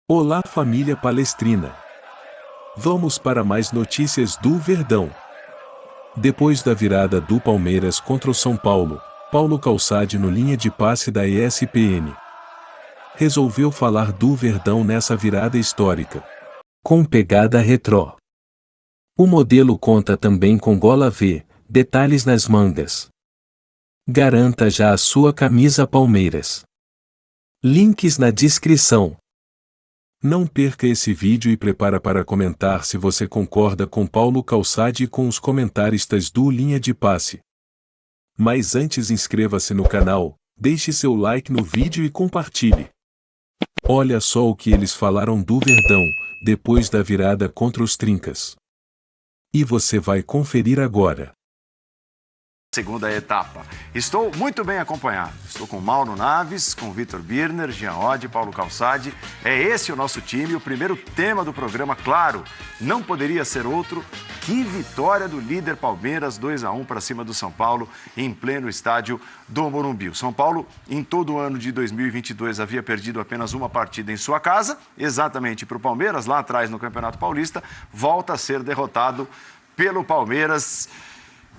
Olá, família palestrina. Vamos para mais notícias do Verdão. Depois da virada do Palmeiras contra o São Paulo, Paulo Calçade no linha de passe da ESPN resolveu falar do Verdão nessa virada histórica, com pegada retrô. O modelo conta também com gola V, detalhes nas mangas. Garanta já a sua camisa Palmeiras. Links na descrição. Não perca esse vídeo e prepara para comentar se você concorda com Paulo Calçade e com os comentaristas do Linha de Passe. Mas antes inscreva-se no canal, deixe seu like no vídeo e compartilhe. Olha só o que eles falaram do Verdão, depois da virada contra os Trincas. E você vai conferir agora. Segunda etapa. Estou muito bem acompanhado. Estou com Mauro Naves, com Vitor Birner, Jean Oddi, Paulo Calçade. É esse o nosso time, o primeiro tema do programa, claro, não poderia ser outro. Que vitória do líder Palmeiras, 2-1 para cima do São Paulo, em pleno estádio do Morumbi. O São Paulo, em todo o ano de 2022, havia perdido apenas uma partida em sua casa, exatamente para o Palmeiras, lá atrás no Campeonato Paulista, volta a ser derrotado pelo Palmeiras,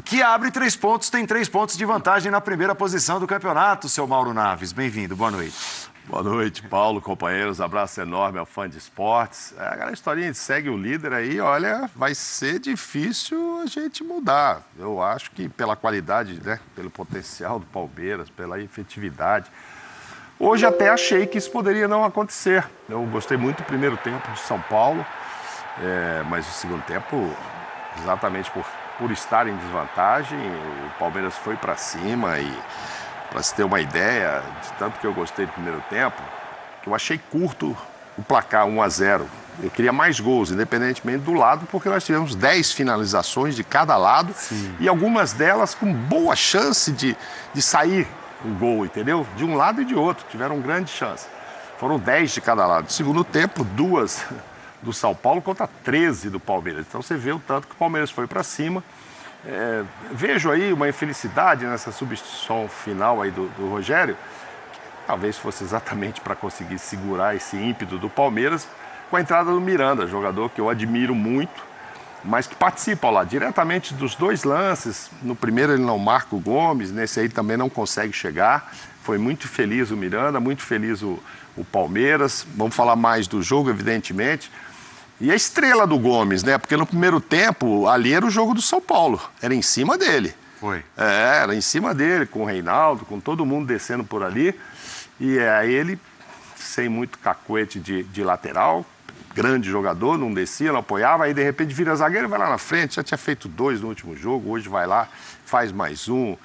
que abre 3 pontos, tem 3 pontos de vantagem na primeira posição do campeonato, seu Mauro Naves. Bem-vindo, boa noite. Boa noite, Paulo, companheiros. Abraço enorme ao fã de esportes. A historinha segue o líder aí, olha, vai ser difícil a gente mudar. Eu acho que pela qualidade, né, pelo potencial do Palmeiras, pela efetividade. Hoje até achei que isso poderia não acontecer. Eu gostei muito do primeiro tempo do São Paulo, mas o segundo tempo, exatamente por estar em desvantagem, o Palmeiras foi para cima e, para se ter uma ideia, de tanto que eu gostei do primeiro tempo, que eu achei curto o placar 1-0. Eu queria mais gols, independentemente do lado, porque nós tivemos 10 finalizações de cada lado. Sim. E algumas delas com boa chance de sair o gol, entendeu? De um lado e de outro, tiveram grande chance. Foram 10 de cada lado. No segundo tempo, 2 do São Paulo contra 13 do Palmeiras. Então você vê o tanto que o Palmeiras foi para cima. Vejo aí uma infelicidade nessa substituição final aí do Rogério, que talvez fosse exatamente para conseguir segurar esse ímpeto do Palmeiras, com a entrada do Miranda, jogador que eu admiro muito, mas que participa lá diretamente dos 2 lances. No primeiro ele não marca o Gomes, nesse aí também não consegue chegar. Foi muito feliz o Miranda, muito feliz o Palmeiras. Vamos falar mais do jogo, evidentemente. E a estrela do Gomes, né? Porque no primeiro tempo, ali era o jogo do São Paulo. Era em cima dele. Foi. Era em cima dele, com o Reinaldo, com todo mundo descendo por ali. E aí ele, sem muito cacuete de lateral, grande jogador, não descia, não apoiava. Aí, de repente, vira zagueiro e vai lá na frente. Já tinha feito 2 no último jogo, hoje vai lá, faz mais um.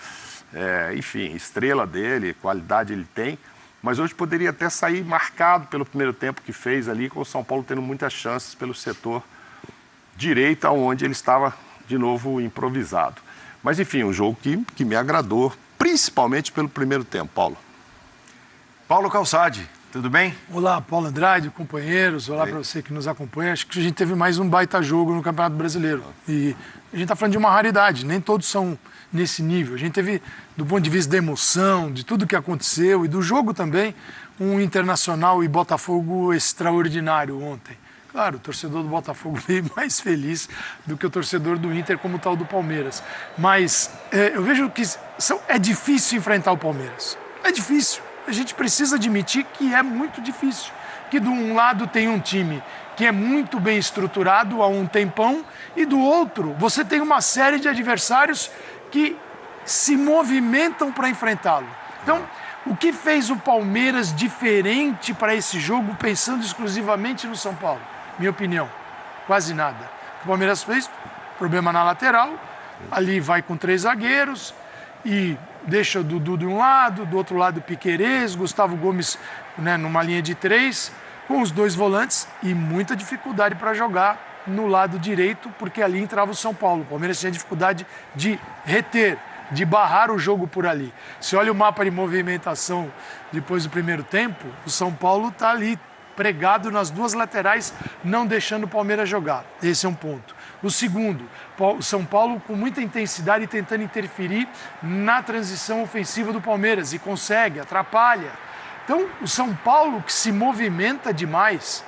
Enfim, estrela dele, qualidade ele tem. Mas hoje poderia até sair marcado pelo primeiro tempo que fez ali, com o São Paulo tendo muitas chances pelo setor direito, onde ele estava de novo improvisado. Mas enfim, um jogo que me agradou, principalmente pelo primeiro tempo, Paulo. Paulo Calçade, tudo bem? Olá, Paulo Andrade, companheiros, olá para você que nos acompanha. Acho que a gente teve mais um baita jogo no Campeonato Brasileiro. E a gente está falando de uma raridade, nem todos são nesse nível. A gente teve, do ponto de vista da emoção, de tudo que aconteceu e do jogo também, um Internacional e Botafogo extraordinário ontem. Claro, o torcedor do Botafogo veio mais feliz do que o torcedor do Inter, como tal do Palmeiras. Mas eu vejo que é difícil enfrentar o Palmeiras. É difícil. A gente precisa admitir que é muito difícil. Que de um lado tem um time que é muito bem estruturado há um tempão e do outro você tem uma série de adversários que se movimentam para enfrentá-lo. Então, o que fez o Palmeiras diferente para esse jogo, pensando exclusivamente no São Paulo? Minha opinião, quase nada. O Palmeiras fez problema na lateral, ali vai com 3 zagueiros e deixa o Dudu de um lado, do outro lado o Piquerez, Gustavo Gomes, né, numa linha de 3, com os 2 volantes e muita dificuldade para jogar no lado direito, porque ali entrava o São Paulo. O Palmeiras tinha dificuldade de reter, de barrar o jogo por ali. Se olha o mapa de movimentação depois do primeiro tempo, o São Paulo está ali pregado nas 2 laterais, não deixando o Palmeiras jogar. Esse é um ponto. O segundo, o São Paulo com muita intensidade tentando interferir na transição ofensiva do Palmeiras e consegue, atrapalha. Então, o São Paulo que se movimenta demais,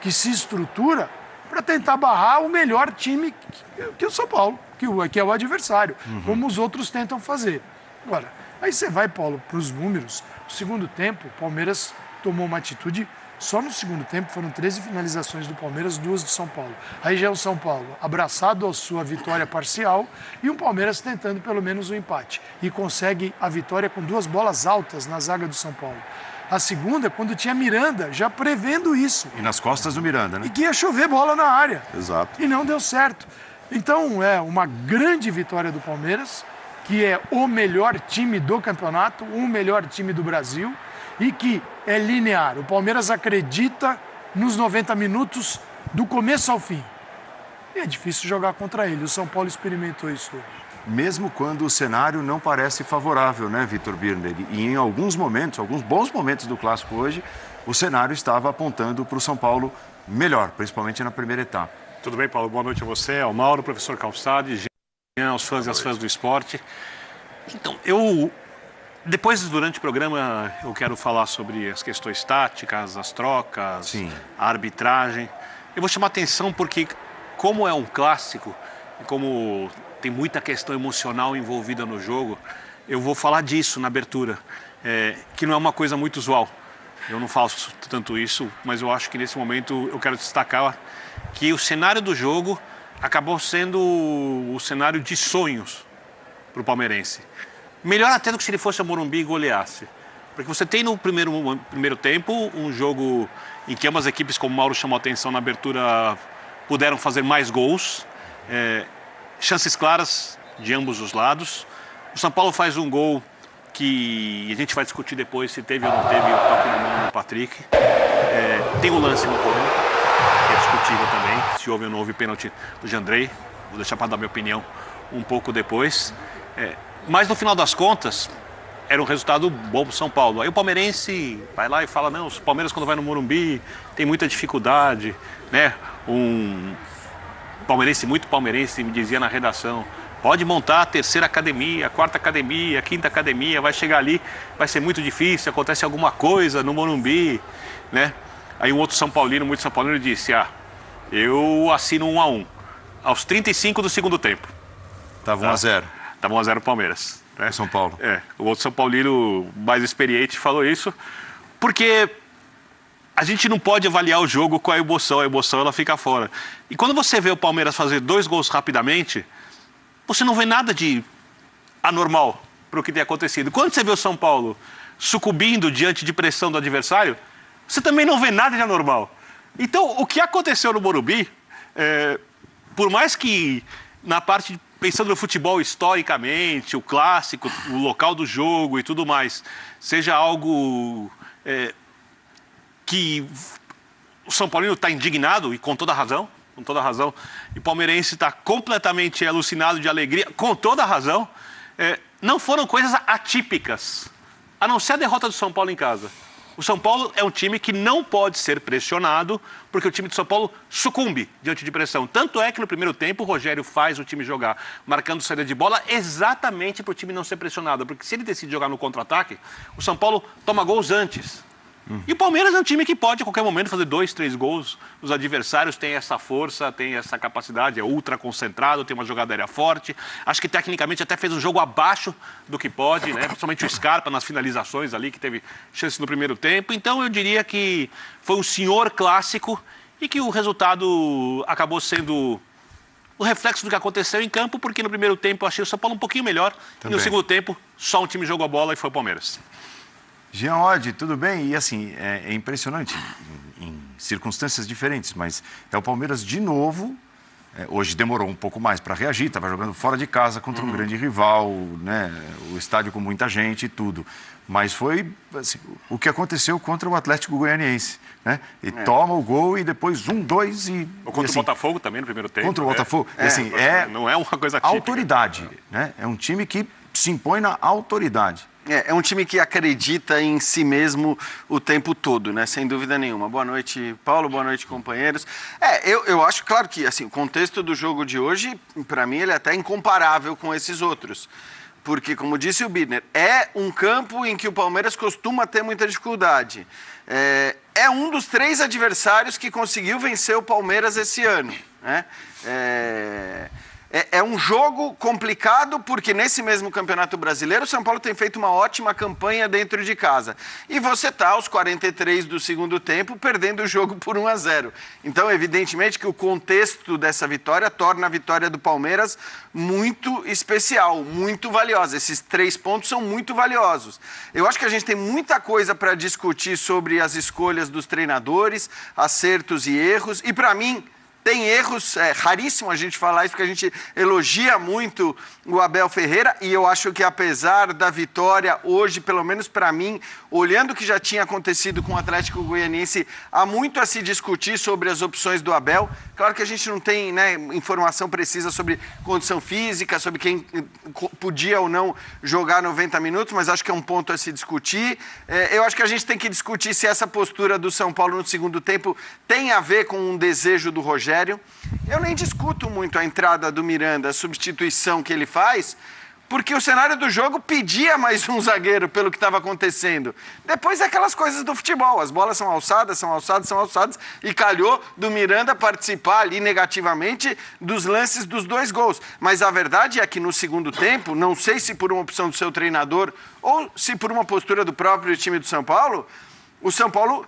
que se estrutura para tentar barrar o melhor time que o São Paulo, que é o adversário, como os outros tentam fazer. Agora, aí você vai, Paulo, para os números. No segundo tempo, o Palmeiras tomou uma atitude. Só no segundo tempo foram 13 finalizações do Palmeiras, 2 do São Paulo. Aí já é o São Paulo abraçado à sua vitória parcial e o Palmeiras tentando pelo menos o empate. E consegue a vitória com 2 bolas altas na zaga do São Paulo. A segunda, quando tinha Miranda, já prevendo isso. E nas costas do Miranda, né? E que ia chover bola na área. Exato. E não deu certo. Então é uma grande vitória do Palmeiras, que é o melhor time do campeonato, o melhor time do Brasil e que é linear. O Palmeiras acredita nos 90 minutos do começo ao fim. E é difícil jogar contra ele. O São Paulo experimentou isso hoje. Mesmo quando o cenário não parece favorável, né, Vitor Birner? E em alguns momentos, alguns bons momentos do Clássico hoje, o cenário estava apontando para o São Paulo melhor, principalmente na primeira etapa. Tudo bem, Paulo? Boa noite a você, ao Mauro, professor Calçade, Jean, aos fãs e às fãs do esporte. Então, durante o programa, eu quero falar sobre as questões táticas, as trocas, Sim. a arbitragem. Eu vou chamar atenção porque, como é um clássico, e como tem muita questão emocional envolvida no jogo, eu vou falar disso na abertura, que não é uma coisa muito usual. Eu não faço tanto isso, mas eu acho que nesse momento eu quero destacar que o cenário do jogo acabou sendo o cenário de sonhos para o palmeirense. Melhor até do que se ele fosse a Morumbi e goleasse. Porque você tem no primeiro tempo um jogo em que ambas equipes, como o Mauro chamou a atenção na abertura, puderam fazer mais gols. Chances claras de ambos os lados. O São Paulo faz um gol que a gente vai discutir depois se teve ou não teve o toque na mão do Patrick. Tem o lance no gol, que é discutível também, se houve ou não houve pênalti do Jandrei. Vou deixar para dar minha opinião um pouco depois. Mas no final das contas, era um resultado bom para o São Paulo. Aí o palmeirense vai lá e fala, não, os Palmeiras quando vai no Morumbi tem muita dificuldade, né? Muito palmeirense me dizia na redação, pode montar a terceira academia, a quarta academia, a quinta academia, vai chegar ali, vai ser muito difícil, acontece alguma coisa no Morumbi, né? Aí um outro São Paulino, muito São Paulino, disse, eu assino 1-1, aos 35 do segundo tempo. Estava 1-0. Estava 1-0 o Palmeiras. Né? São Paulo. O outro São Paulino mais experiente falou isso, porque a gente não pode avaliar o jogo com a emoção ela fica fora. E quando você vê o Palmeiras fazer 2 gols rapidamente, você não vê nada de anormal para o que tem acontecido. Quando você vê o São Paulo sucumbindo diante de pressão do adversário, você também não vê nada de anormal. Então, o que aconteceu no Morumbi, por mais que na parte, pensando no futebol historicamente, o clássico, o local do jogo e tudo mais, seja algo que o São Paulino está indignado, e com toda razão, e o palmeirense está completamente alucinado de alegria, com toda razão, não foram coisas atípicas, a não ser a derrota do São Paulo em casa. O São Paulo é um time que não pode ser pressionado, porque o time de São Paulo sucumbe diante de pressão. Tanto é que no primeiro tempo o Rogério faz o time jogar marcando saída de bola exatamente para o time não ser pressionado. Porque se ele decide jogar no contra-ataque, o São Paulo toma gols antes. E o Palmeiras é um time que pode, a qualquer momento, fazer 2, 3 gols. Os adversários têm essa força, têm essa capacidade, é ultra concentrado, tem uma jogada aérea forte. Acho que, tecnicamente, até fez um jogo abaixo do que pode, né? Principalmente o Scarpa nas finalizações ali, que teve chance no primeiro tempo. Então, eu diria que foi um senhor clássico e que o resultado acabou sendo o reflexo do que aconteceu em campo, porque no primeiro tempo eu achei o São Paulo um pouquinho melhor. Também. E no segundo tempo, só um time jogou a bola e foi o Palmeiras. Jean Oddi, tudo bem? E assim, é impressionante, em circunstâncias diferentes, mas é o Palmeiras de novo. Hoje demorou um pouco mais para reagir, estava jogando fora de casa contra um grande rival, né? O estádio com muita gente e tudo. Mas foi assim, o que aconteceu contra o Atlético Goianiense, né? E toma o gol e depois 1-2 e... Ou contra assim, o Botafogo também no primeiro tempo. Contra o Botafogo. Assim, não é uma coisa típica. Autoridade, né? É um time que se impõe na autoridade. É um time que acredita em si mesmo o tempo todo, né? Sem dúvida nenhuma. Boa noite, Paulo. Boa noite, companheiros. Eu acho, claro que assim, o contexto do jogo de hoje, para mim, ele é até incomparável com esses outros. Porque, como disse o Birner, é um campo em que o Palmeiras costuma ter muita dificuldade. é um dos 3 adversários que conseguiu vencer o Palmeiras esse ano, né? É um jogo complicado porque nesse mesmo Campeonato Brasileiro o São Paulo tem feito uma ótima campanha dentro de casa. E você está aos 43 do segundo tempo perdendo o jogo por 1-0. Então, evidentemente que o contexto dessa vitória torna a vitória do Palmeiras muito especial, muito valiosa. Esses 3 pontos são muito valiosos. Eu acho que a gente tem muita coisa para discutir sobre as escolhas dos treinadores, acertos e erros. E para mim, tem erros, é raríssimo a gente falar isso, porque a gente elogia muito o Abel Ferreira, e eu acho que apesar da vitória hoje, pelo menos para mim, olhando o que já tinha acontecido com o Atlético Goianiense, há muito a se discutir sobre as opções do Abel. Claro que a gente não tem, né, informação precisa sobre condição física, sobre quem podia ou não jogar 90 minutos, mas acho que é um ponto a se discutir. Eu acho que a gente tem que discutir se essa postura do São Paulo no segundo tempo tem a ver com um desejo do Rogério. Eu nem discuto muito a entrada do Miranda, a substituição que ele faz, porque o cenário do jogo pedia mais um zagueiro pelo que estava acontecendo. Depois é aquelas coisas do futebol, as bolas são alçadas, e calhou do Miranda participar ali negativamente dos lances dos 2 gols. Mas a verdade é que no segundo tempo, não sei se por uma opção do seu treinador ou se por uma postura do próprio time do São Paulo, o São Paulo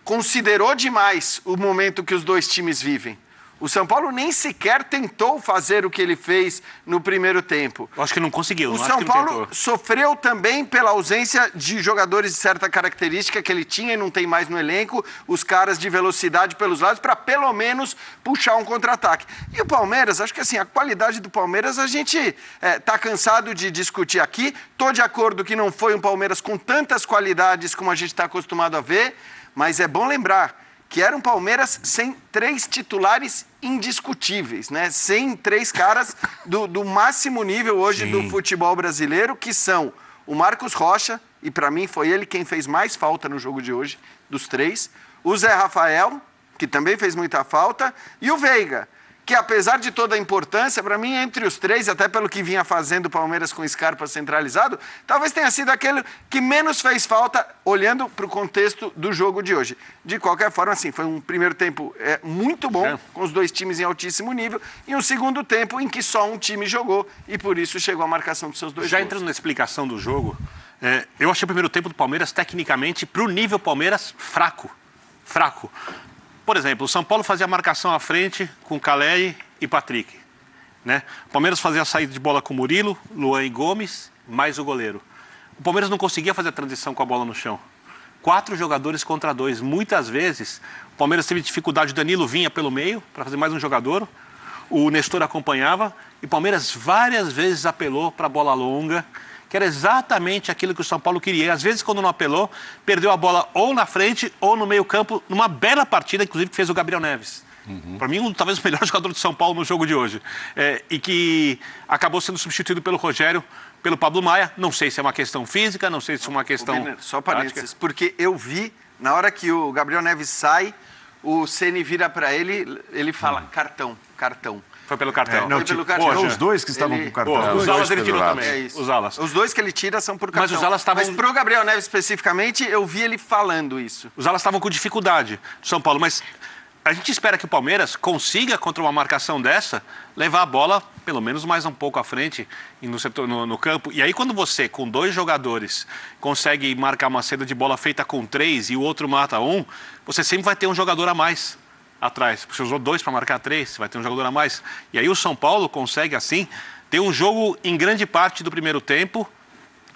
considerou demais o momento que os 2 times vivem. O São Paulo nem sequer tentou fazer o que ele fez no primeiro tempo. Eu acho que não conseguiu. O São Paulo sofreu também pela ausência de jogadores de certa característica que ele tinha e não tem mais no elenco, os caras de velocidade pelos lados, para pelo menos puxar um contra-ataque. E o Palmeiras, acho que assim, a qualidade do Palmeiras a gente está cansado de discutir aqui. Estou de acordo que não foi um Palmeiras com tantas qualidades como a gente está acostumado a ver, mas é bom lembrar que era um Palmeiras sem 3 titulares indiscutíveis, né? Sem 3 caras do máximo nível hoje do futebol brasileiro, que são o Marcos Rocha, e para mim foi ele quem fez mais falta no jogo de hoje, dos 3, o Zé Rafael, que também fez muita falta, e o Veiga, que apesar de toda a importância, para mim, entre os 3, até pelo que vinha fazendo o Palmeiras com o Scarpa centralizado, talvez tenha sido aquele que menos fez falta, olhando para o contexto do jogo de hoje. De qualquer forma, assim, foi um primeiro tempo muito bom, com os 2 times em altíssimo nível, e um segundo tempo em que só um time jogou, e por isso chegou a marcação dos seus 2 gols. Já entrando na explicação do jogo, eu achei o primeiro tempo do Palmeiras, tecnicamente, para o nível Palmeiras, fraco. Por exemplo, o São Paulo fazia a marcação à frente com Caleri e Patrick, né? O Palmeiras fazia a saída de bola com Murilo, Luan e Gomes, mais o goleiro. O Palmeiras não conseguia fazer a transição com a bola no chão. 4 jogadores contra 2. Muitas vezes, o Palmeiras teve dificuldade, o Danilo vinha pelo meio para fazer mais um jogador, o Nestor acompanhava, e o Palmeiras várias vezes apelou para a bola longa, que era exatamente aquilo que o São Paulo queria. E, às vezes, quando não apelou, perdeu a bola ou na frente ou no meio-campo, numa bela partida, inclusive, que fez o Gabriel Neves. Para mim, talvez o melhor jogador de São Paulo no jogo de hoje. E que acabou sendo substituído pelo Rogério, pelo Pablo Maia. Não sei se é uma questão física, não sei se é uma questão... Só parênteses, porque eu vi, na hora que o Gabriel Neves sai, o Ceni vira para ele, ele fala cartão. Foi pelo cartão. Não, pelo cartão. Poxa, os 2 que estavam com o cartão. Os alas ele tirou também. É isso. Os alas. Os 2 que ele tira são por cartão. Mas os alas estavam... Mas pro Gabriel Neves especificamente, eu vi ele falando isso. Os alas estavam com dificuldade do São Paulo, mas a gente espera que o Palmeiras consiga, contra uma marcação dessa, levar a bola pelo menos mais um pouco à frente no campo. E aí, quando você, com 2 jogadores, consegue marcar uma saída de bola feita com 3 e o outro mata 1, você sempre vai ter um jogador a mais atrás. Você usou 2 para marcar 3, você vai ter um jogador a mais. E aí o São Paulo consegue, assim, ter um jogo em grande parte do primeiro tempo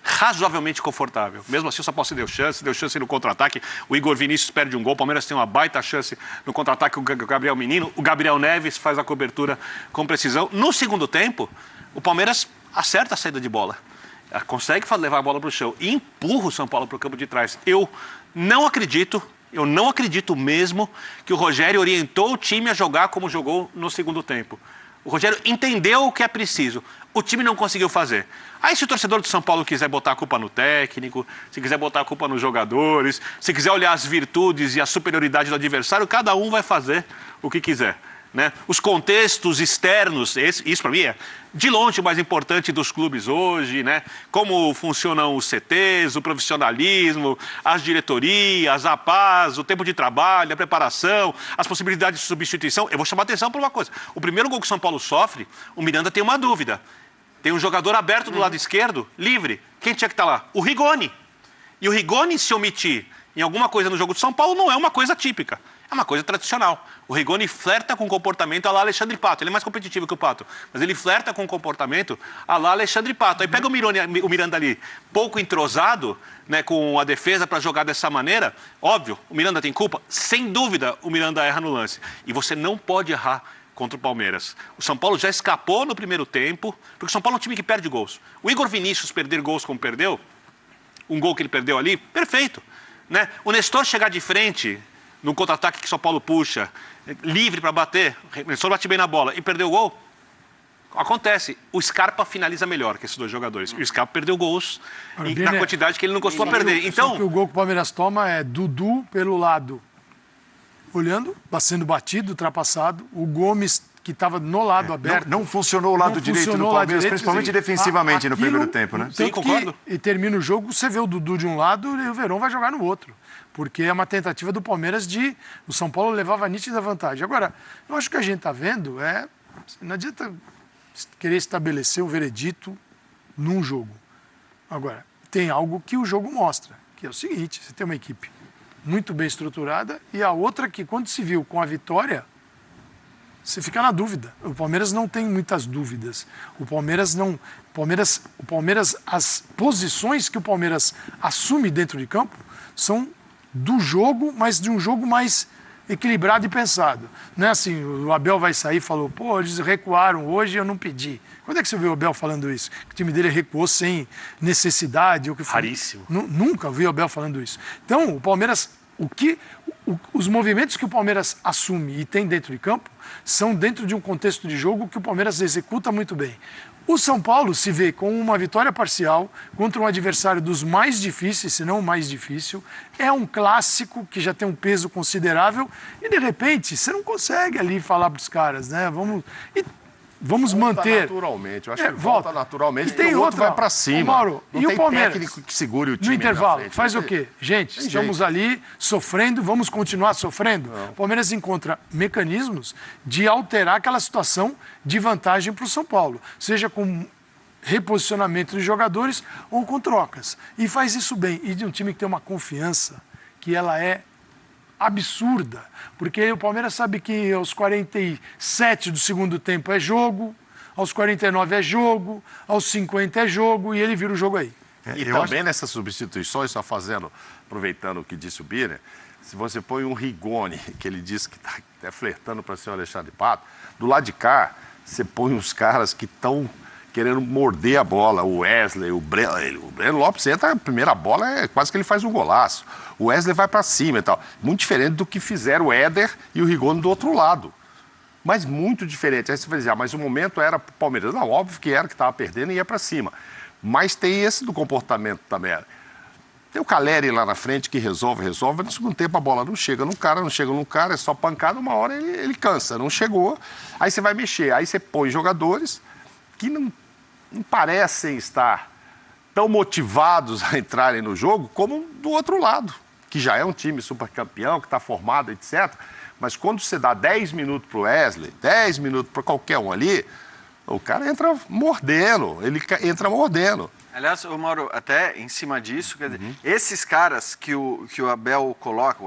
razoavelmente confortável. Mesmo assim, o São Paulo se deu chance no contra-ataque. O Igor Vinícius perde um gol, o Palmeiras tem uma baita chance no contra-ataque, o Gabriel Menino. O Gabriel Neves faz a cobertura com precisão. No segundo tempo, o Palmeiras acerta a saída de bola. Consegue levar a bola para o chão e empurra o São Paulo para o campo de trás. Eu não acredito mesmo que o Rogério orientou o time a jogar como jogou no segundo tempo. O Rogério entendeu o que é preciso. O time não conseguiu fazer. Aí, se o torcedor do São Paulo quiser botar a culpa no técnico, se quiser botar a culpa nos jogadores, se quiser olhar as virtudes e a superioridade do adversário, cada um vai fazer o que quiser. né? Os contextos externos, isso para mim é de longe o mais importante dos clubes hoje, né? Como funcionam os CTs, o profissionalismo, as diretorias, a paz, o tempo de trabalho, a preparação, as possibilidades de substituição. Eu vou chamar a atenção para uma coisa. O primeiro gol que o São Paulo sofre, o Miranda tem uma dúvida. Tem um jogador aberto do lado esquerdo, livre. Quem tinha que estar lá? O Rigoni. E o Rigoni se omitir em alguma coisa no jogo do São Paulo não é uma coisa típica. É uma coisa tradicional. O Rigoni flerta com o comportamento à lá Alexandre Pato. Ele é mais competitivo que o Pato, mas ele flerta com o comportamento à lá Alexandre Pato. Aí pega o Miranda ali, pouco entrosado, né, com a defesa para jogar dessa maneira. Óbvio, o Miranda tem culpa? Sem dúvida, o Miranda erra no lance. E você não pode errar contra o Palmeiras. O São Paulo já escapou no primeiro tempo, porque o São Paulo é um time que perde gols. O Igor Vinícius perder gols como perdeu, um gol que ele perdeu ali, perfeito, né? O Nestor chegar de frente no contra-ataque que o São Paulo puxa, livre para bater, o Nestor bate bem na bola e perdeu o gol, acontece. O Scarpa finaliza melhor que esses dois jogadores. O Scarpa perdeu gols na quantidade que ele não costuma perder. Então, só que o gol que o Palmeiras toma é Dudu pelo lado, olhando, sendo batido, ultrapassado. O Gomes, que estava no lado aberto. Não funcionou o lado direito do Palmeiras, principalmente defensivamente no primeiro tempo, né? Sim, concordo. E termina o jogo, você vê o Dudu de um lado e o Verón vai jogar no outro. Porque é uma tentativa do Palmeiras de... O São Paulo levava a nítida vantagem. Agora, eu acho que o que a gente está vendo é... Não adianta querer estabelecer um veredito num jogo. Agora, tem algo que o jogo mostra, que é o seguinte, você tem uma equipe muito bem estruturada e a outra que, quando se viu com a vitória, você fica na dúvida. O Palmeiras não tem muitas dúvidas. O Palmeiras, as posições que o Palmeiras assume dentro de campo são do jogo, mas de um jogo mais equilibrado e pensado. Não é assim, o Abel vai sair e falou, pô, eles recuaram hoje, eu não pedi. Quando é que você viu o Abel falando isso? Que o time dele recuou sem necessidade? Ou que foi... Raríssimo. Nunca vi o Abel falando isso. Então, o Palmeiras, os movimentos que o Palmeiras assume e tem dentro de campo são dentro de um contexto de jogo que o Palmeiras executa muito bem. O São Paulo se vê com uma vitória parcial contra um adversário dos mais difíceis, se não o mais difícil. É um clássico que já tem um peso considerável e, de repente, você não consegue ali falar para os caras, né? Vamos manter. Naturalmente, eu acho que volta naturalmente, porque o outro vai para cima. Mauro, não e tem o Palmeiras? Técnico que segure o time no intervalo, frente, faz o quê? Gente, estamos ali sofrendo, vamos continuar sofrendo? Não. O Palmeiras encontra mecanismos de alterar aquela situação de vantagem para o São Paulo, seja com reposicionamento de jogadores ou com trocas. E faz isso bem. E de um time que tem uma confiança que ela é absurda, porque o Palmeiras sabe que aos 47 do segundo tempo é jogo, aos 49 é jogo, aos 50 é jogo, e ele vira o jogo aí. E também nessas substituições, só aproveitando o que disse o Birner, se você põe um Rigoni, que ele disse que está até flertando para ser o Alexandre Pato, do lado de cá, você põe uns caras que estão querendo morder a bola, o Wesley, o Breno Lopes entra, a primeira bola é quase que ele faz um golaço. O Wesley vai para cima e tal. Muito diferente do que fizeram o Éder e o Rigoni do outro lado. Mas muito diferente. Aí você vai dizer, mas o momento era para o Palmeiras. Não, óbvio que era que estava perdendo e ia para cima. Mas tem esse do comportamento também. Tem o Caleri lá na frente que resolve. No segundo tempo a bola não chega no cara, é só pancada, uma hora ele cansa, não chegou. Aí você vai mexer, aí você põe jogadores que não parecem estar tão motivados a entrarem no jogo como do outro lado, que já é um time supercampeão, que está formado, etc. Mas quando você dá 10 minutos para o Wesley, 10 minutos para qualquer um ali, o cara entra mordendo, Aliás, o Mauro, até em cima disso, quer dizer, esses caras que o Abel coloca,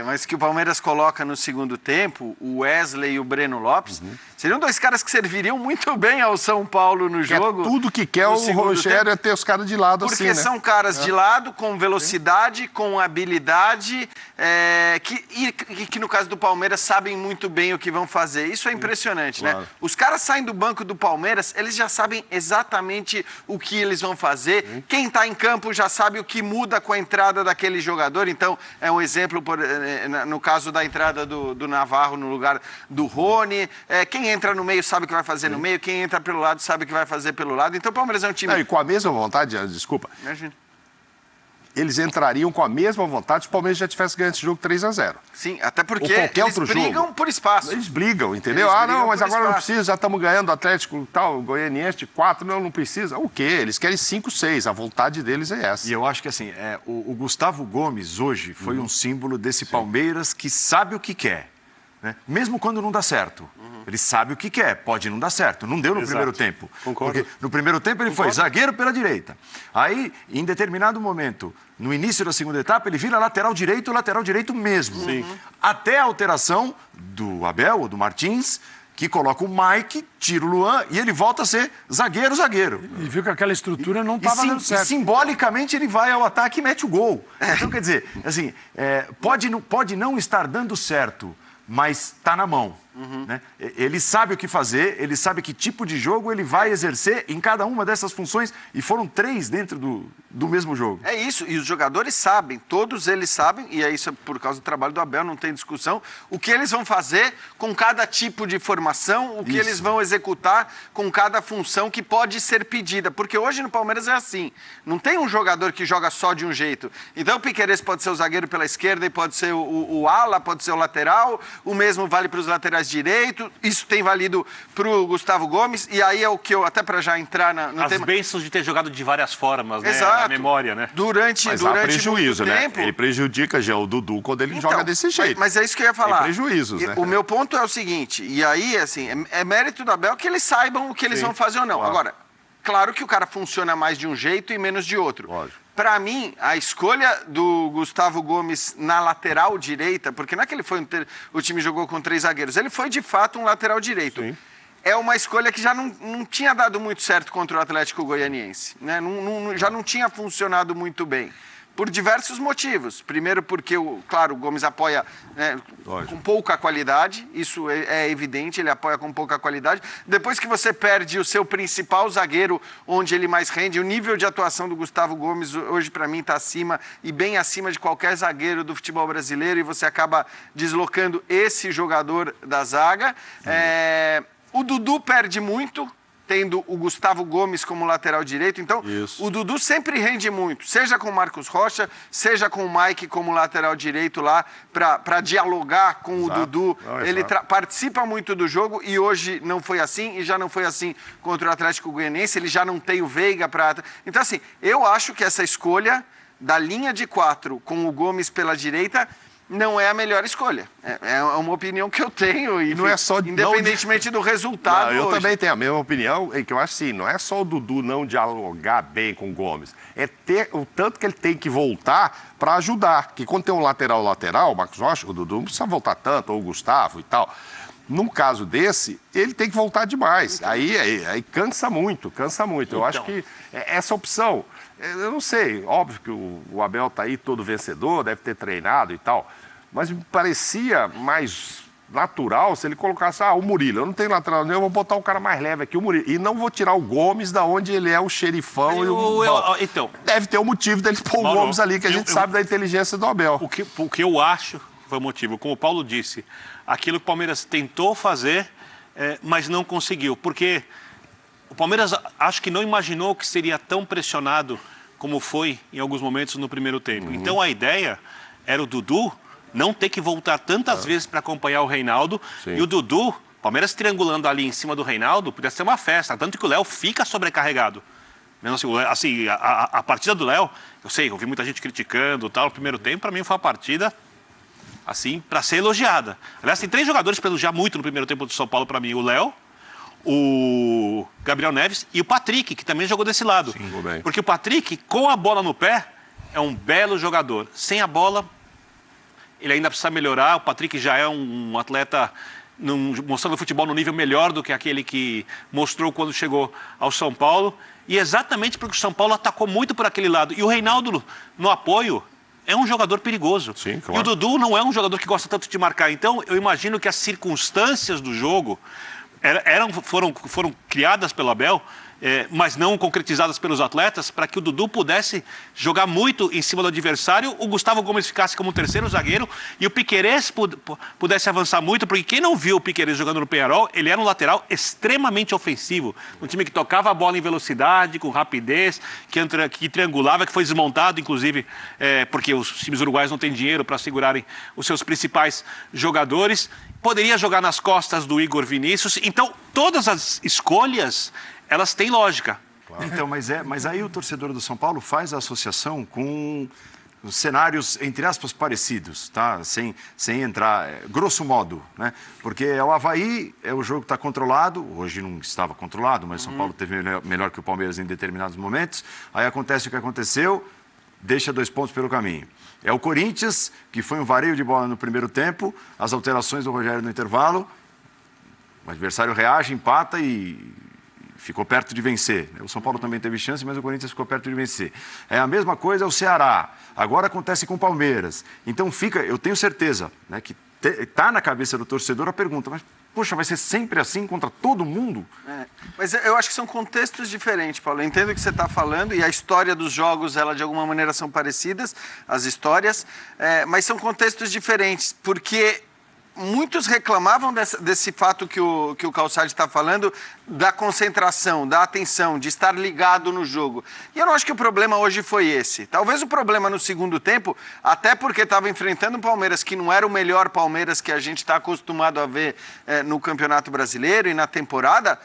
mas que o Palmeiras coloca no segundo tempo, o Wesley e o Breno Lopes, seriam dois caras que serviriam muito bem ao São Paulo no jogo. Tudo que quer o Rogério é ter os caras de lado assim, né? Porque são caras de lado, com velocidade, com habilidade, que no caso do Palmeiras sabem muito bem o que vão fazer. Isso é impressionante, né? Os caras saem do banco do Palmeiras, eles já sabem exatamente o que eles vão fazer. Quem está em campo já sabe o que muda com a entrada daquele jogador. Então, é um exemplo, no caso da entrada do Navarro no lugar do Rony. Quem entra no meio sabe o que vai fazer no meio. Quem entra pelo lado sabe o que vai fazer pelo lado. Então, o Palmeiras é um time... E com a mesma vontade, desculpa... Imagina. eles entrariam com a mesma vontade se o Palmeiras já tivesse ganho esse jogo 3-0. Sim, até porque eles brigam por espaço. Eles brigam, entendeu? Não, mas agora não precisa, já estamos ganhando o Atlético e tal, o Goianiense de 4, não precisa. O quê? Eles querem 5, 6, a vontade deles é essa. E eu acho que assim, o Gustavo Gomes hoje foi um símbolo desse Palmeiras que sabe o que quer, né? Mesmo quando não dá certo. Ele sabe o que quer, pode não dar certo. Não deu no primeiro tempo. Concordo. Porque no primeiro tempo ele foi zagueiro pela direita. Aí, em determinado momento, no início da segunda etapa, ele vira lateral direito mesmo. Sim. Até a alteração do Abel, ou do Martins, que coloca o Mike, tira o Luan e ele volta a ser zagueiro. E viu que aquela estrutura não estava dando certo. E simbolicamente ele vai ao ataque e mete o gol. Então, quer dizer, assim, pode não estar dando certo, mas está na mão. Né? Ele sabe o que fazer, ele sabe que tipo de jogo ele vai exercer em cada uma dessas funções, e foram 3 dentro do mesmo jogo. É isso, e os jogadores sabem, todos eles sabem, e é isso por causa do trabalho do Abel, não tem discussão, o que eles vão fazer com cada tipo de formação, o que eles vão executar com cada função que pode ser pedida, porque hoje no Palmeiras é assim, não tem um jogador que joga só de um jeito. Então o Piquerez pode ser o zagueiro pela esquerda e pode ser o ala, pode ser o lateral, o mesmo vale para os laterais direito, isso tem valido para o Gustavo Gomes, e aí é o que eu, até para já entrar no As tema... bênçãos de ter jogado de várias formas, né? Exato. A memória, né? Durante Mas há prejuízo, muito né? tempo... Ele prejudica já o Dudu quando ele Então, joga desse jeito. Mas é isso que eu ia falar. Tem prejuízos, né? O meu ponto é o seguinte, e aí, assim, é mérito do Abel que eles saibam o que eles vão fazer ou não. Claro. Agora, claro que o cara funciona mais de um jeito e menos de outro. Lógico. Para mim, a escolha do Gustavo Gomes na lateral direita, porque não é que ele foi o time jogou com 3 zagueiros, ele foi de fato um lateral direito. Sim. É uma escolha que já não tinha dado muito certo contra o Atlético Goianiense, né? Já não tinha funcionado muito bem. Por diversos motivos. Primeiro porque, claro, o Gomes apoia, né, com pouca qualidade, isso é evidente, ele apoia com pouca qualidade. Depois que você perde o seu principal zagueiro, onde ele mais rende, o nível de atuação do Gustavo Gomes hoje para mim está acima e bem acima de qualquer zagueiro do futebol brasileiro, e você acaba deslocando esse jogador da zaga. O Dudu perde muito, tendo o Gustavo Gomes como lateral direito. Então, o Dudu sempre rende muito, seja com o Marcos Rocha, seja com o Mike como lateral direito lá, para dialogar com o Dudu. Ele participa muito do jogo, e hoje não foi assim, e já não foi assim contra o Atlético Goianiense, ele já não tem o Veiga para... Então, assim, eu acho que essa escolha da linha de 4 com o Gomes pela direita não é a melhor escolha. É uma opinião que eu tenho, e não é só independentemente do resultado. Eu também tenho a mesma opinião, que eu acho assim, não é só o Dudu não dialogar bem com o Gomes, é ter o tanto que ele tem que voltar para ajudar. Que quando tem um lateral, o Marcos Rocha, o Dudu não precisa voltar tanto, ou o Gustavo e tal. Num caso desse, ele tem que voltar demais. Aí cansa muito. Eu acho que essa opção, eu não sei, óbvio que o Abel está aí todo vencedor, deve ter treinado e tal, mas me parecia mais natural se ele colocasse, o Murilo, eu não tenho lateral nenhum, eu vou botar o cara mais leve aqui, o Murilo, e não vou tirar o Gomes da onde ele é o xerifão. Então, deve ter um motivo dele pôr o Gomes ali, que a gente sabe da inteligência do Abel. O que eu acho foi o motivo, como o Paulo disse, aquilo que o Palmeiras tentou fazer, mas não conseguiu, porque o Palmeiras acho que não imaginou que seria tão pressionado como foi em alguns momentos no primeiro tempo. Então a ideia era o Dudu não ter que voltar tantas vezes para acompanhar o Reinaldo. Sim. E o Dudu, Palmeiras triangulando ali em cima do Reinaldo, podia ser uma festa, tanto que o Léo fica sobrecarregado. Assim, a partida do Léo, eu sei, eu vi muita gente criticando tal, no primeiro tempo, para mim foi uma partida assim, para ser elogiada. Aliás, tem 3 jogadores para elogiar muito no primeiro tempo do São Paulo para mim, o Léo, o Gabriel Neves e o Patrick, que também jogou desse lado. Sim, jogou bem. Porque o Patrick, com a bola no pé, é um belo jogador. Sem a bola, ele ainda precisa melhorar. O Patrick já é um atleta mostrando futebol no nível melhor do que aquele que mostrou quando chegou ao São Paulo. E exatamente porque o São Paulo atacou muito por aquele lado. E o Reinaldo, no apoio, é um jogador perigoso. Sim, claro. E o Dudu não é um jogador que gosta tanto de marcar. Então, eu imagino que as circunstâncias do jogo foram criadas pelo Abel mas não concretizadas pelos atletas, para que o Dudu pudesse jogar muito em cima do adversário, o Gustavo Gomes ficasse como terceiro zagueiro e o Piquerez pudesse avançar muito, porque quem não viu o Piquerez jogando no Peñarol, ele era um lateral extremamente ofensivo, um time que tocava a bola em velocidade, com rapidez, que triangulava, que foi desmontado, inclusive, porque os times uruguaios não têm dinheiro para segurarem os seus principais jogadores. Poderia jogar nas costas do Igor Vinícius. Então, todas as escolhas, elas têm lógica. Claro. Então, mas aí o torcedor do São Paulo faz a associação com cenários, entre aspas, parecidos, tá? Sem entrar, grosso modo, né? Porque o Avaí, o jogo que está controlado, hoje não estava controlado, mas o São Paulo teve melhor que o Palmeiras em determinados momentos. Aí acontece o que aconteceu, deixa 2 pontos pelo caminho. É o Corinthians, que foi um vareio de bola no primeiro tempo, as alterações do Rogério no intervalo, o adversário reage, empata e ficou perto de vencer. O São Paulo também teve chance, mas o Corinthians ficou perto de vencer. É a mesma coisa o Ceará. Agora acontece com o Palmeiras. Então eu tenho certeza, né, que está na cabeça do torcedor a pergunta, mas poxa, vai ser sempre assim contra todo mundo? Mas eu acho que são contextos diferentes, Paulo. Eu entendo o que você está falando e a história dos jogos, ela de alguma maneira são parecidas, as histórias, mas são contextos diferentes, porque muitos reclamavam desse fato que o Calçade está falando, da concentração, da atenção, de estar ligado no jogo. E eu não acho que o problema hoje foi esse. Talvez o problema no segundo tempo, até porque estava enfrentando um Palmeiras que não era o melhor Palmeiras que a gente está acostumado a ver no Campeonato Brasileiro e na temporada,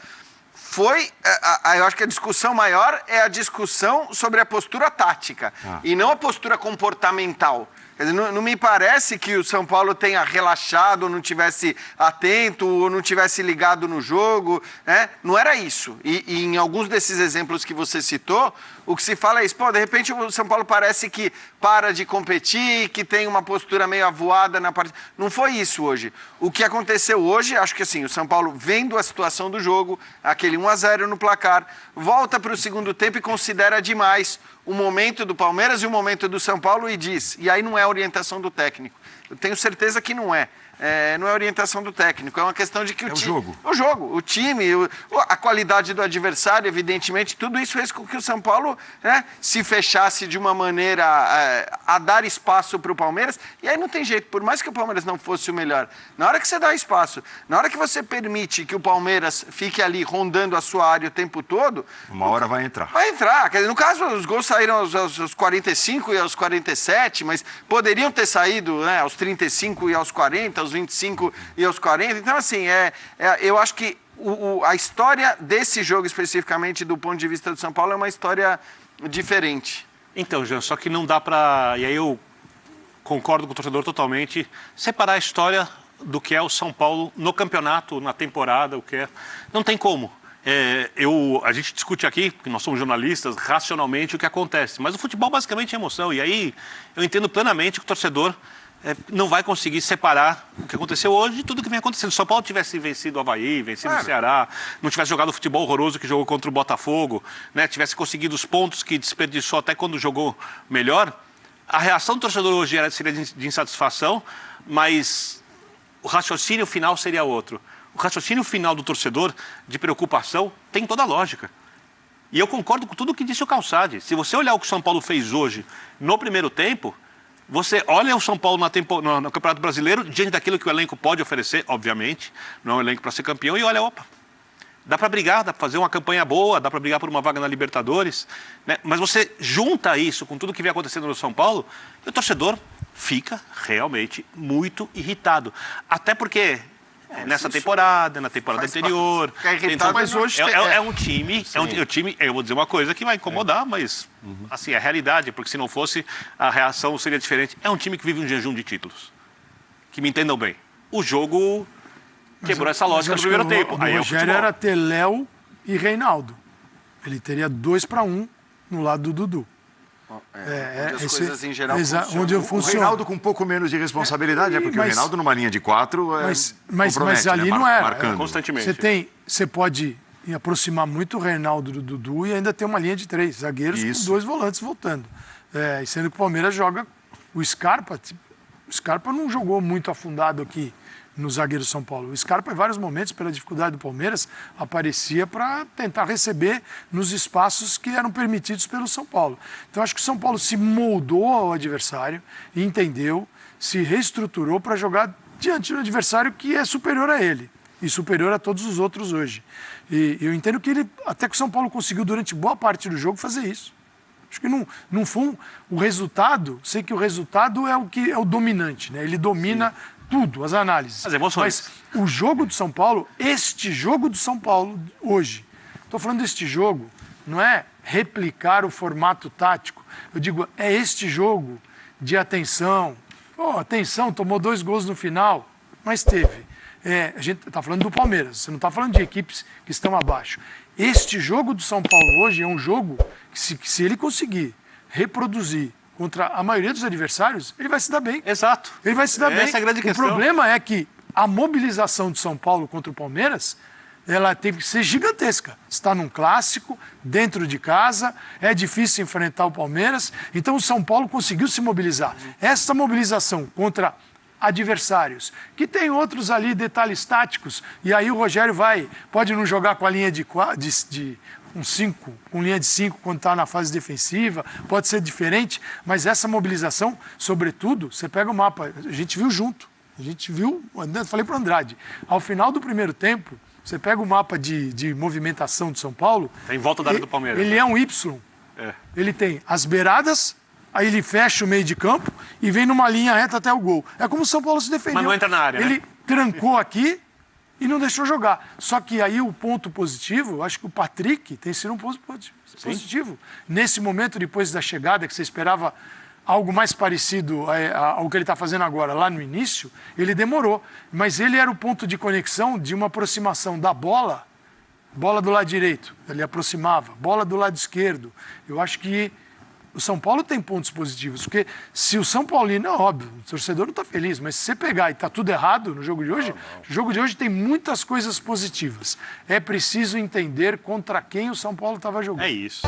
eu acho que a discussão maior é a discussão sobre a postura tática e não a postura comportamental. Quer dizer, não me parece que o São Paulo tenha relaxado, ou não tivesse atento, ou não tivesse ligado no jogo, né? Não era isso. E em alguns desses exemplos que você citou, o que se fala é isso. Pô, de repente o São Paulo parece que para de competir, que tem uma postura meio avoada na partida. Não foi isso hoje. O que aconteceu hoje, acho que assim, o São Paulo, vendo a situação do jogo, aquele 1-0 no placar, volta para o segundo tempo e considera demais o momento do Palmeiras e o momento do São Paulo e diz, e aí não é orientação do técnico. Eu tenho certeza que não é. Não é orientação do técnico, é uma questão de que o time... O jogo, o time, a qualidade do adversário, evidentemente, tudo isso fez com que o São Paulo, né, se fechasse de uma maneira a dar espaço para o Palmeiras, e aí não tem jeito, por mais que o Palmeiras não fosse o melhor, na hora que você dá espaço, na hora que você permite que o Palmeiras fique ali rondando a sua área o tempo todo... Uma hora vai entrar. Vai entrar, quer dizer, no caso os gols saíram aos 45 e aos 47, mas poderiam ter saído, né, aos 35 e aos 40, aos 25 e aos 40. Então, assim, eu acho que a história desse jogo, especificamente do ponto de vista do São Paulo, é uma história diferente. Então, Jean, só que não dá para... E aí eu concordo com o torcedor totalmente, separar a história do que é o São Paulo no campeonato, na temporada, o que é... Não tem como. A gente discute aqui, porque nós somos jornalistas, racionalmente o que acontece. Mas o futebol basicamente é emoção. E aí eu entendo plenamente que o torcedor não vai conseguir separar o que aconteceu hoje de tudo que vem acontecendo. Se o São Paulo tivesse vencido o Avaí, vencido o Ceará, não tivesse jogado o futebol horroroso que jogou contra o Botafogo, né, tivesse conseguido os pontos que desperdiçou até quando jogou melhor, a reação do torcedor hoje seria de insatisfação, mas o raciocínio final seria outro. O raciocínio final do torcedor de preocupação tem toda a lógica. E eu concordo com tudo o que disse o Calçade. Se você olhar o que o São Paulo fez hoje no primeiro tempo, você olha o São Paulo no Campeonato Brasileiro, diante daquilo que o elenco pode oferecer, obviamente, não é um elenco para ser campeão, e olha, opa, dá para brigar, dá para fazer uma campanha boa, dá para brigar por uma vaga na Libertadores, né? Mas você junta isso com tudo que vem acontecendo no São Paulo, e o torcedor fica realmente muito irritado. Até porque... nessa temporada, na temporada anterior. Irritado, mas hoje é um time, eu vou dizer uma coisa que vai incomodar, mas assim, é a realidade, porque se não fosse, a reação seria diferente. É um time que vive um jejum de títulos. Que me entendam bem. O jogo quebrou essa lógica no primeiro tempo. O Rogério era ter Léo e Reinaldo. Ele teria 2-1 no lado do Dudu. Onde as coisas em geral onde O Reinaldo com um pouco menos de responsabilidade, porque o Reinaldo numa linha de 4 mas ali, né? Não era. Marcando. Constantemente. Você pode aproximar muito o Reinaldo do Dudu e ainda ter uma linha de 3 zagueiros com 2 volantes voltando. E sendo que o Palmeiras joga o Scarpa O Scarpa não jogou muito afundado aqui no zagueiro São Paulo. O Scarpa, em vários momentos, pela dificuldade do Palmeiras, aparecia para tentar receber nos espaços que eram permitidos pelo São Paulo. Então, acho que o São Paulo se moldou ao adversário, entendeu, se reestruturou para jogar diante do adversário que é superior a ele e superior a todos os outros hoje. E eu entendo que até que o São Paulo conseguiu, durante boa parte do jogo, fazer isso. Acho que não foi o resultado, sei que o resultado é o que é o dominante, né? Ele domina tudo, as análises. As emoções. Mas o jogo do São Paulo, este jogo do São Paulo hoje, estou falando deste jogo, não é replicar o formato tático, eu digo, é este jogo de atenção. Atenção, tomou 2 gols no final, mas teve. A gente está falando do Palmeiras, você não está falando de equipes que estão abaixo. Este jogo do São Paulo hoje é um jogo que, se ele conseguir reproduzir contra a maioria dos adversários, ele vai se dar bem. Exato. Ele vai se dar bem. Essa é a grande questão. O problema é que a mobilização de São Paulo contra o Palmeiras, ela teve que ser gigantesca. Está num clássico, dentro de casa, é difícil enfrentar o Palmeiras, então o São Paulo conseguiu se mobilizar. Essa mobilização contra adversários, que tem outros ali detalhes táticos, e aí o Rogério pode não jogar com a linha de um 5, com linha de 5 quando está na fase defensiva, pode ser diferente, mas essa mobilização, sobretudo, você pega o mapa, a gente viu junto, eu falei para o Andrade, ao final do primeiro tempo, você pega o mapa de movimentação de São Paulo, tá em volta da área do Palmeiras. Ele é um Y, ele tem as beiradas, aí ele fecha o meio de campo e vem numa linha reta até o gol. É como o São Paulo se defendeu. Mas não entra na área, Ele né? trancou aqui e não deixou jogar. Só que aí o ponto positivo, eu acho que o Patrick tem sido um ponto positivo. Nesse momento, depois da chegada, que você esperava algo mais parecido ao que ele está fazendo agora, lá no início, ele demorou. Mas ele era o ponto de conexão de uma aproximação da bola do lado direito, ele aproximava, bola do lado esquerdo. Eu acho que o São Paulo tem pontos positivos, porque se o São Paulino, é óbvio, o torcedor não está feliz, mas se você pegar e está tudo errado no jogo de hoje, o jogo de hoje tem muitas coisas positivas. É preciso entender contra quem o São Paulo estava jogando. É isso.